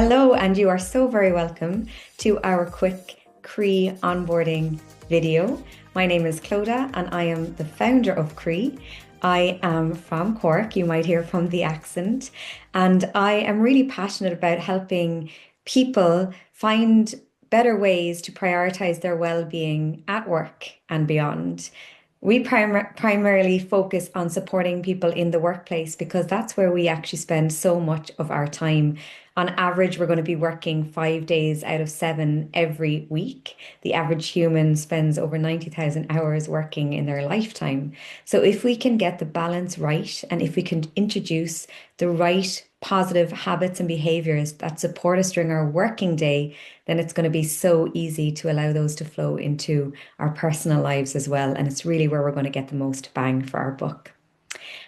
Hello, and you are so very welcome to our quick CRAOI onboarding video. My name is Clodagh and I am the founder of CRAOI. I am from Cork, you might hear from the accent, and I am really passionate about helping people find better ways to prioritize their well-being at work and beyond. We primarily focus on supporting people in the workplace because that's where we actually spend so much of our time. On average, we're going to be working 5 days out of 7 every week. The average human spends over 90,000 hours working in their lifetime. So if we can get the balance right, and if we can introduce the right positive habits and behaviors that support us during our working day, then it's going to be so easy to allow those to flow into our personal lives as well. And it's really where we're going to get the most bang for our buck.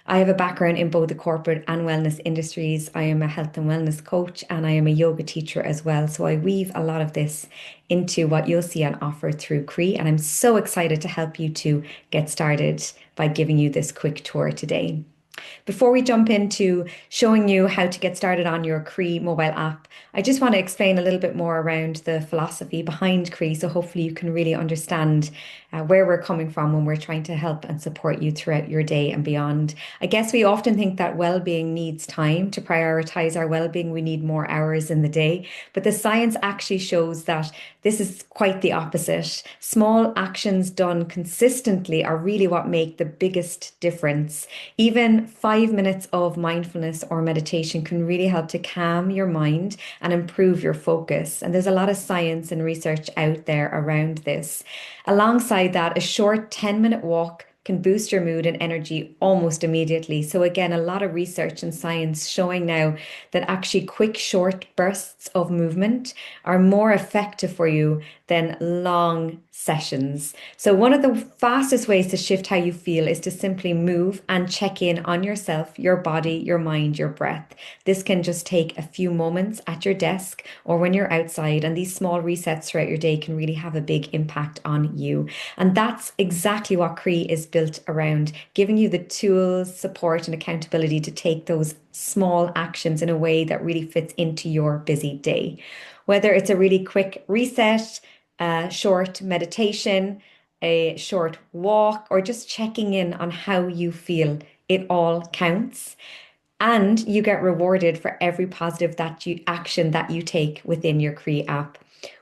I have a background in both the corporate and wellness industries. I am a health and wellness coach and I am a yoga teacher as well. So I weave a lot of this into what you'll see on offer through CRAOI. And I'm so excited to help you to get started by giving you this quick tour today. Before we jump into showing you how to get started on your CRAOI mobile app, I just want to explain a little bit more around the philosophy behind CRAOI, so hopefully you can really understand where we're coming from when we're trying to help and support you throughout your day and beyond. I guess we often think that well-being needs time to prioritize our well-being. We need more hours in the day, but the science actually shows that this is quite the opposite. Small actions done consistently are really what make the biggest difference. Even 5 minutes of mindfulness or meditation can really help to calm your mind and improve your focus. And there's a lot of science and research out there around this. Alongside that, a short 10-minute walk can boost your mood and energy almost immediately. So again, a lot of research and science showing now that actually quick, short bursts of movement are more effective for you than long sessions. So one of the fastest ways to shift how you feel is to simply move and check in on yourself, your body, your mind, your breath. This can just take a few moments at your desk or when you're outside, and these small resets throughout your day can really have a big impact on you. And that's exactly what CRAOI is built around, giving you the tools, support, and accountability to take those small actions in a way that really fits into your busy day. Whether it's a really quick reset, a short meditation, a short walk, or just checking in on how you feel, it all counts. And you get rewarded for every positive action that you take within your CRAOI app.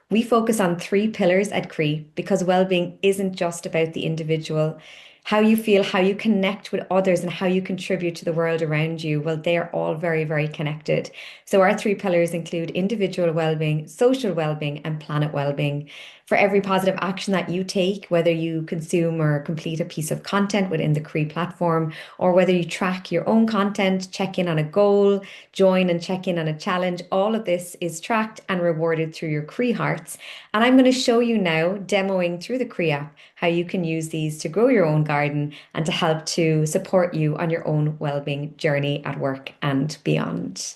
We focus on 3 pillars at CRAOI because well-being isn't just about the individual. How you feel, how you connect with others, and how you contribute to the world around you, well, they are all very, very connected. So our 3 pillars include individual well-being, social well-being, and planet well-being. For every positive action that you take, whether you consume or complete a piece of content within the CRAOI platform, or whether you track your own content, check in on a goal, join and check in on a challenge, all of this is tracked and rewarded through your CRAOI hearts. And I'm going to show you now, demoing through the CRAOI app, how you can use these to grow your own garden and to help to support you on your own well-being journey at work and beyond.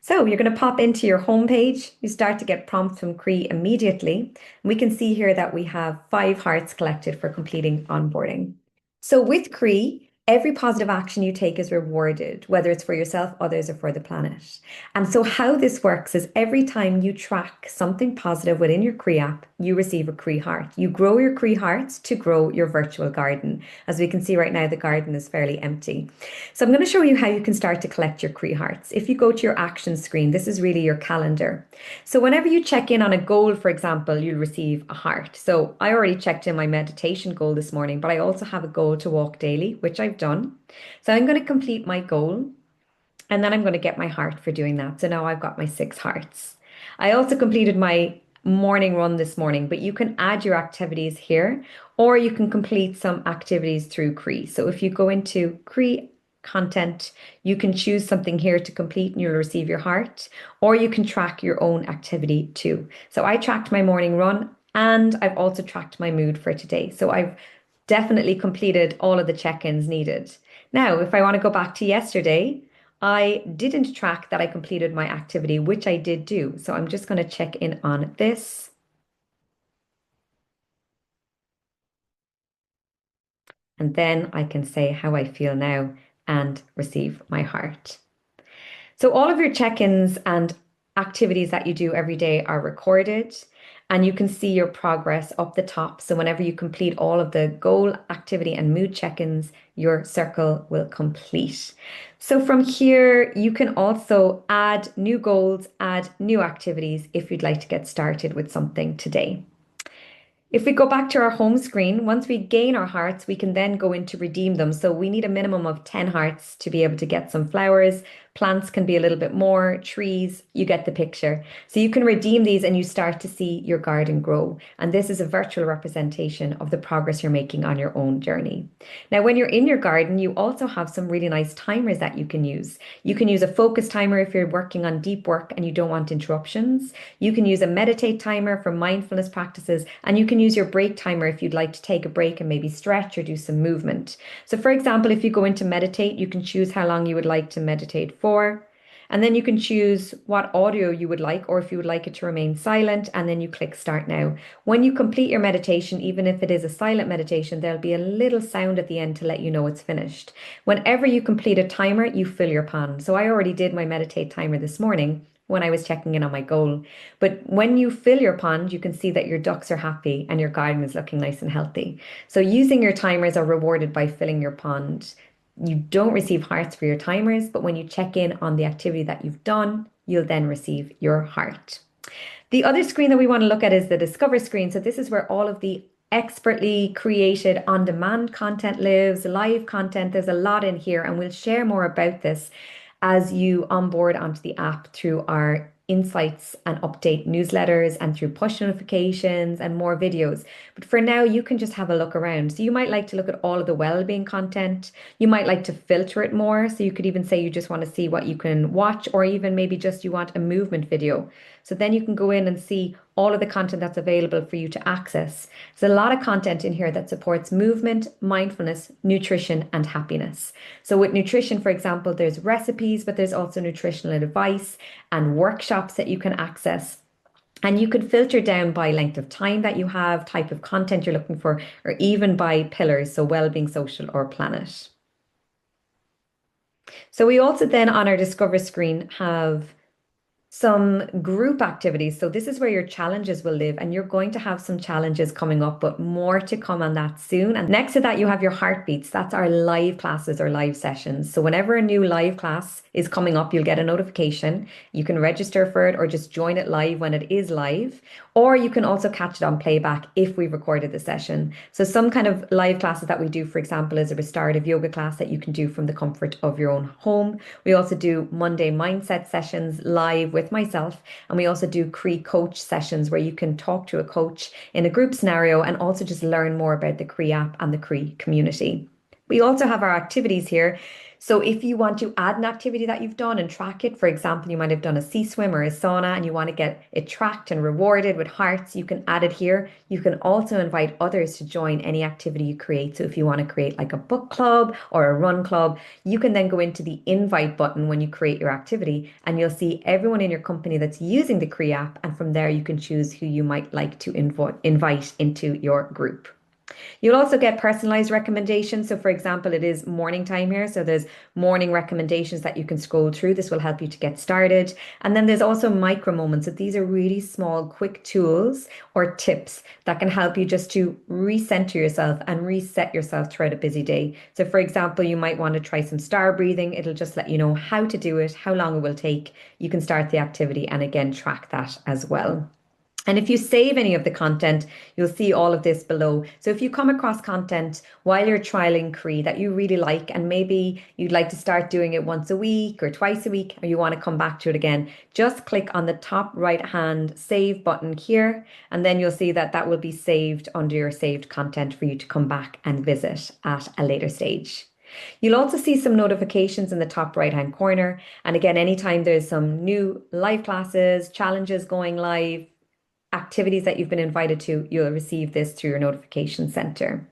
So you're going to pop into your homepage. You start to get prompts from CRAOI immediately. And we can see here that we have 5 hearts collected for completing onboarding. So with CRAOI, every positive action you take is rewarded, whether it's for yourself, others, or for the planet. And so how this works is every time you track something positive within your CRAOI app, you receive a CRAOI heart. You grow your CRAOI hearts to grow your virtual garden. As we can see right now, the garden is fairly empty. So I'm going to show you how you can start to collect your CRAOI hearts. If you go to your action screen, this is really your calendar. So whenever you check in on a goal, for example, you'll receive a heart. So I already checked in my meditation goal this morning, but I also have a goal to walk daily, which I've done. So I'm going to complete my goal and then I'm going to get my heart for doing that. So now I've got my 6 hearts. I also completed my morning run this morning, but you can add your activities here or you can complete some activities through CRAOI. So if you go into CRAOI content, you can choose something here to complete and you'll receive your heart, or you can track your own activity too. So I tracked my morning run and I've also tracked my mood for today. So I've definitely completed all of the check-ins needed. Now, if I want to go back to yesterday, I didn't track that I completed my activity, which I did do. So I'm just going to check in on this. And then I can say how I feel now and receive my heart. So all of your check-ins and activities that you do every day are recorded, and you can see your progress up the top. So whenever you complete all of the goal, activity, and mood check-ins, your circle will complete. So from here, you can also add new goals, add new activities if you'd like to get started with something today. If we go back to our home screen, once we gain our hearts, we can then go in to redeem them. So we need a minimum of 10 hearts to be able to get some flowers. Plants can be a little bit more, trees, you get the picture. So you can redeem these and you start to see your garden grow. And this is a virtual representation of the progress you're making on your own journey. Now, when you're in your garden, you also have some really nice timers that you can use. You can use a focus timer if you're working on deep work and you don't want interruptions. You can use a meditate timer for mindfulness practices, and you can use your break timer if you'd like to take a break and maybe stretch or do some movement. So for example, if you go into meditate, you can choose how long you would like to meditate for. And then you can choose what audio you would like, or if you would like it to remain silent, and then you click start now. When you complete your meditation, even if it is a silent meditation, there'll be a little sound at the end to let you know it's finished. Whenever you complete a timer, you fill your pond. So I already did my meditate timer this morning when I was checking in on my goal. But when you fill your pond, you can see that your ducks are happy and your garden is looking nice and healthy. So using your timers are rewarded by filling your pond. You don't receive hearts for your timers, but when you check in on the activity that you've done, you'll then receive your heart. The other screen that we want to look at is the Discover screen. So this is where all of the expertly created on-demand content lives, live content. There's a lot in here, and we'll share more about this as you onboard onto the app through our insights and update newsletters and through push notifications and more videos. But for now, you can just have a look around. So you might like to look at all of the well-being content. You might like to filter it more. So you could even say you just want to see what you can watch, or even maybe just you want a movement video. So then you can go in and see all of the content that's available for you to access. There's a lot of content in here that supports movement, mindfulness, nutrition, and happiness. So with nutrition, for example, there's recipes, but there's also nutritional advice and workshops that you can access. And you could filter down by length of time that you have, type of content you're looking for, or even by pillars, so well-being, social, or planet. So we also then on our Discover screen have some group activities. So this is where your challenges will live, and you're going to have some challenges coming up, but more to come on that soon. And next to that, you have your heartbeats. That's our live classes or live sessions. So whenever a new live class is coming up, you'll get a notification. You can register for it or just join it live when it is live, or you can also catch it on playback if we recorded the session. So some kind of live classes that we do, for example, is a restorative yoga class that you can do from the comfort of your own home. We also do Monday mindset sessions live with myself, and we also do CRAOI coach sessions where you can talk to a coach in a group scenario and also just learn more about the CRAOI app and the CRAOI community. We also have our activities here. So if you want to add an activity that you've done and track it, for example, you might have done a sea swim or a sauna and you want to get it tracked and rewarded with hearts, you can add it here. You can also invite others to join any activity you create. So if you want to create like a book club or a run club, you can then go into the invite button when you create your activity, and you'll see everyone in your company that's using the CRAOI app. And from there, you can choose who you might like to invite into your group. You'll also get personalized recommendations. So for example, it is morning time here. So there's morning recommendations that you can scroll through. This will help you to get started. And then there's also micro moments. So these are really small, quick tools or tips that can help you just to recenter yourself and reset yourself throughout a busy day. So for example, you might want to try some star breathing. It'll just let you know how to do it, how long it will take. You can start the activity and again, track that as well. And if you save any of the content, you'll see all of this below. So if you come across content while you're trialing CRAOI that you really like, and maybe you'd like to start doing it once a week or twice a week, or you want to come back to it again, just click on the top right hand save button here. And then you'll see that that will be saved under your saved content for you to come back and visit at a later stage. You'll also see some notifications in the top right hand corner. And again, anytime there's some new live classes, challenges going live, activities that you've been invited to, you'll receive this through your notification center.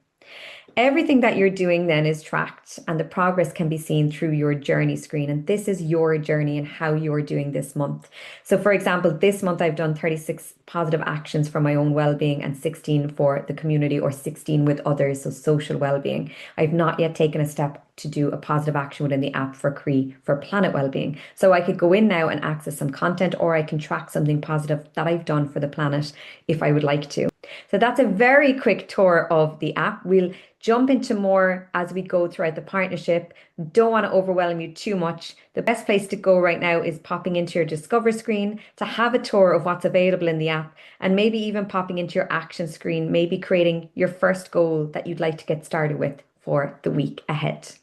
Everything that you're doing then is tracked, and the progress can be seen through your journey screen. And this is your journey and how you're doing this month. So for example, this month I've done 36 positive actions for my own well-being and 16 for the community, or 16 with others, so social well-being. I've not yet taken a step to do a positive action within the app for CRE for planet wellbeing. So I could go in now and access some content, or I can track something positive that I've done for the planet if I would like to. So that's a very quick tour of the app. We'll jump into more as we go throughout the partnership. Don't want to overwhelm you too much. The best place to go right now is popping into your Discover screen to have a tour of what's available in the app, and maybe even popping into your action screen, maybe creating your first goal that you'd like to get started with for the week ahead.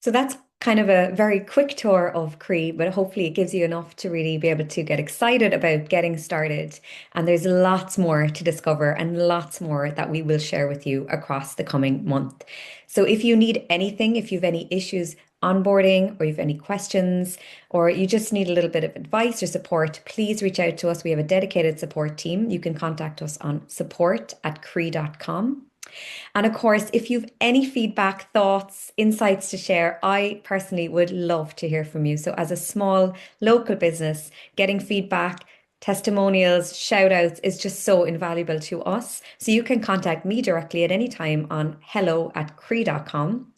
So that's kind of a very quick tour of CRE, but hopefully it gives you enough to really be able to get excited about getting started. And there's lots more to discover and lots more that we will share with you across the coming month. So if you need anything, if you have any issues onboarding, or you have any questions, or you just need a little bit of advice or support, please reach out to us. We have a dedicated support team. You can contact us on support@cre.com. And of course, if you've any feedback, thoughts, insights to share, I personally would love to hear from you. So as a small local business, getting feedback, testimonials, shout outs is just so invaluable to us. So you can contact me directly at any time on hello@cre.com.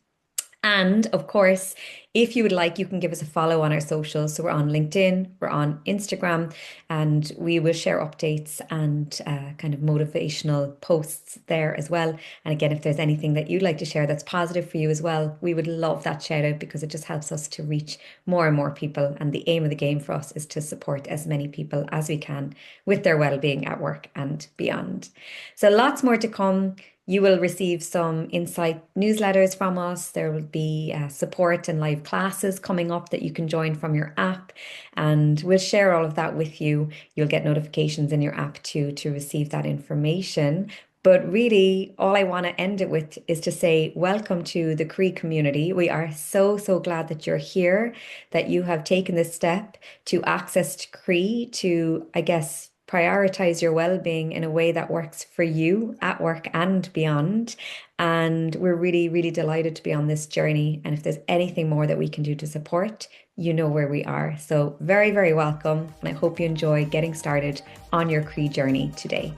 And of course, if you would like, you can give us a follow on our socials. So we're on LinkedIn, we're on Instagram, and we will share updates and kind of motivational posts there as well. And again, if there's anything that you'd like to share that's positive for you as well, we would love that shout out, because it just helps us to reach more and more people. And the aim of the game for us is to support as many people as we can with their well-being at work and beyond. So lots more to come. You will receive some insight newsletters from us. There will be support and live classes coming up that you can join from your app, and we'll share all of that with you. You'll get notifications in your app too to receive that information. But really, all I want to end it with is to say welcome to the CRE community. We are so, so glad that you're here, that you have taken this step to access CRE, to, I guess, prioritize your well-being in a way that works for you at work and beyond. And we're really, really delighted to be on this journey. And if there's anything more that we can do to support, you know where we are. So very, very welcome. And I hope you enjoy getting started on your CRE journey today.